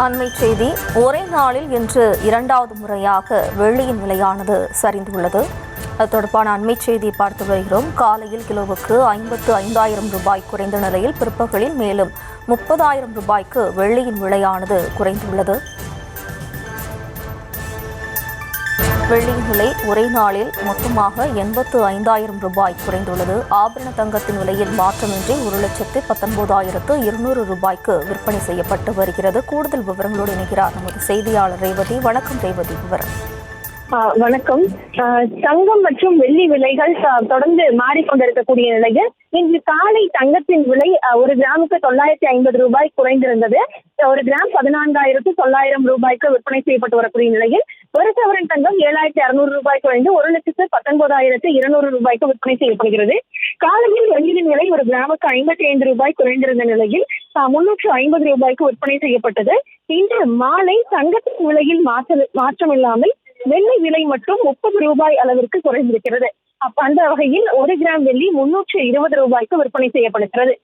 அண்மை செய்தி. ஒரே நாளில் இன்று இரண்டாவது முறையாக வெள்ளியின் விலையானது சரிந்துள்ளது. அது தொடர்பான அண்மை செய்தியை பார்த்து வருகிறோம். காலையில் கிலோவுக்கு 55,000 ரூபாய் குறைந்த நிலையில் பிற்பகலில் மேலும் 30,000 ரூபாய்க்கு வெள்ளியின் விலையானது குறைந்துள்ளது. வெள்ளியின் விலை ஒரே நாளில் மொத்தமாக 85,000 ரூபாய் குறைந்துள்ளது. ஆபரண தங்கத்தின் விலையில் மாற்றமின்றி 1,19,200 ரூபாய்க்கு விற்பனை செய்யப்பட்டு வருகிறது. கூடுதல் விவரங்களோடு இணைகிறார் நமது செய்தியாளர் ரேவதி. வணக்கம் ரேவதி, விவரம். வணக்கம். தங்கம் மற்றும் வெள்ளி விலைகள் தொடர்ந்து மாறிக்கொண்டிருக்கக்கூடிய நிலையில் இன்று காலை தங்கத்தின் விலை ஒரு கிராமுக்கு 950 ரூபாய் குறைந்திருந்தது. ஒரு கிராம் 14,900 ரூபாய்க்கு விற்பனை செய்யப்பட்டு வரக்கூடிய நிலையில் ஒரு சவரன் தங்கம் 7,600 ரூபாய் குறைந்து 1,19,200 ரூபாய்க்கு விற்பனை செய்யப்படுகிறது. காலையில் வெள்ளியின் விலை ஒரு கிராமுக்கு 55 ரூபாய் குறைந்திருந்த நிலையில் 350 ரூபாய்க்கு விற்பனை செய்யப்பட்டது. இன்று மாலை தங்கத்தின் விலையில் மாற்றமில்லாமல் வெள்ளி விலை மட்டும் 30 ரூபாய் அளவிற்கு குறைந்திருக்கிறது. அந்த வகையில் ஒரு கிராம் வெள்ளி 320 ரூபாய்க்கு விற்பனை செய்யப்படுகிறது.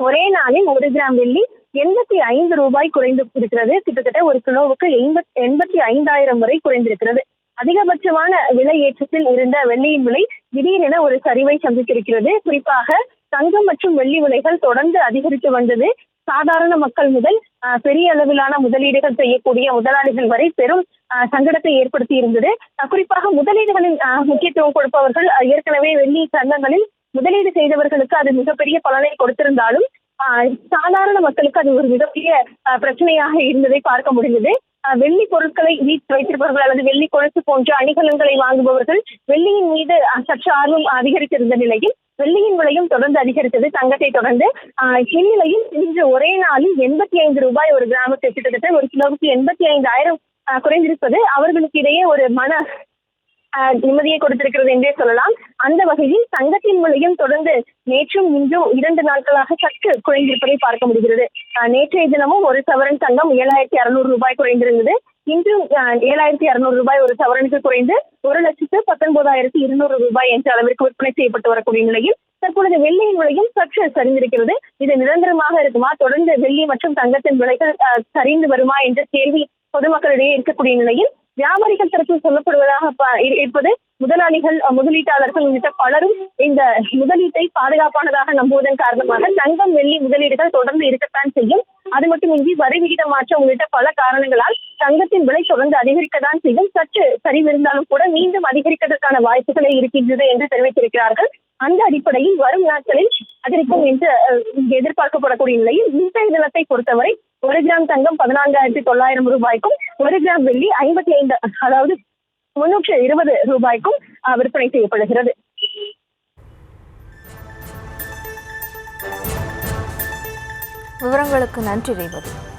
ஒரே நாளில் ஒரு கிராம் வெள்ளி 85 ரூபாய் குறைந்து இருக்கிறது. கிட்டத்தட்ட ஒரு கிலோவுக்கு 85,000 வரை குறைந்திருக்கிறது. அதிகபட்சமான விலை ஏற்றத்தில் இருந்த வெள்ளியின் விலை திடீரென ஒரு சரிவை சந்தித்திருக்கிறது. குறிப்பாக தங்கம் மற்றும் வெள்ளி விலைகள் தொடர்ந்து அதிகரித்து வந்தது சாதாரண மக்கள் முதல் பெரிய அளவிலான முதலீடுகள் செய்யக்கூடிய முதலாளிகள் வரை பெரும் சங்கடத்தை ஏற்படுத்தி இருந்தது. குறிப்பாக முதலீடுகளின் முக்கியத்துவம் கொடுப்பவர்கள் ஏற்கனவே வெள்ளி தங்கங்களில் முதலீடு செய்தவர்களுக்கு அது மிகப்பெரிய பலனை கொடுத்திருந்தாலும் சாதாரண மக்களுக்கு அது ஒரு மிகப்பெரிய பிரச்சனையாக இருந்ததை பார்க்க முடிந்தது. வெள்ளி பொருட்களை வீட்டில் வைத்திருப்பவர்கள் அல்லது வெள்ளி கொலுசு போன்ற அணிகலன்களை வாங்குபவர்கள் வெள்ளியின் மீது சற்று ஆர்வம் அதிகரித்திருந்த நிலையில் வெள்ளியின் விலையும் தொடர்ந்து அதிகரித்தது. தங்கத்தை தொடர்ந்து இந்நிலையில் இன்று ஒரே நாளில் 85 ரூபாய் ஒரு கிராமுக்கு, கிட்டத்தட்ட ஒரு கிலோவுக்கு 85,000 குறைந்திருப்பது அவர்களுக்கு இடையே ஒரு மன நிம்மதியை கொடுத்திருக்கிறது என்றே சொல்லலாம். அந்த வகையில் தங்கத்தின் விலையும் தொடர்ந்து நேற்றும் இன்றும் 2 நாட்களாக சற்று குறைந்திருப்பதை பார்க்க முடிகிறது. நேற்றைய தினமும் ஒரு சவரன் தங்கம் 7,600 ரூபாய் குறைந்திருந்தது. இன்றும் 7,600 ரூபாய் ஒரு சவரனுக்கு குறைந்து 1,19,200 ரூபாய் என்ற அளவிற்கு விற்பனை செய்யப்பட்டு வரக்கூடிய நிலையில் தற்பொழுது வெள்ளியின் விலையும் சற்று சரிந்திருக்கிறது. இது நிரந்தரமாக இருக்குமா, தொடர்ந்து வெள்ளி மற்றும் தங்கத்தின் விலைகள் சரிந்து வருமா என்ற கேள்வி பொதுமக்களிடையே இருக்கக்கூடிய நிலையில் வியாபாரிகள் தரப்பில் சொல்லப்படுவதாக இருப்பது முதலாளிகள், முதலீட்டாளர்கள் உள்ளிட்ட பலரும் இந்த முதலீட்டை பாதுகாப்பானதாக நம்புவதன் காரணமாக தங்கம் வெள்ளி முதலீடுகள் தொடர்ந்து இருக்கத்தான் செய்யும். அது மட்டுமின்றி வரி விகித மாற்றம் உள்ளிட்ட பல காரணங்களால் தங்கத்தின் விலை தொடர்ந்து அதிகரிக்கத்தான் செய்யும். சற்று சரிவிருந்தாலும் கூட மீண்டும் அதிகரிப்பதற்கான வாய்ப்புகளே இருக்கின்றது என்று தெரிவித்திருக்கிறார்கள். அந்த அடிப்படையில் வரும் நாட்களில் அதிகரிக்கும் என்று எதிர்பார்க்கப்படக்கூடிய நிலையில் இன்றைய தினத்தை பொறுத்தவரை ஒரு கிராம் தங்கம் 14,900 ரூபாய்க்கும் ஒரு கிராம் வெள்ளி 55 அதாவது 320 ரூபாய்க்கும் விற்பனை செய்யப்படுகிறது. விவரங்களுக்கு நன்றி ரேவதி.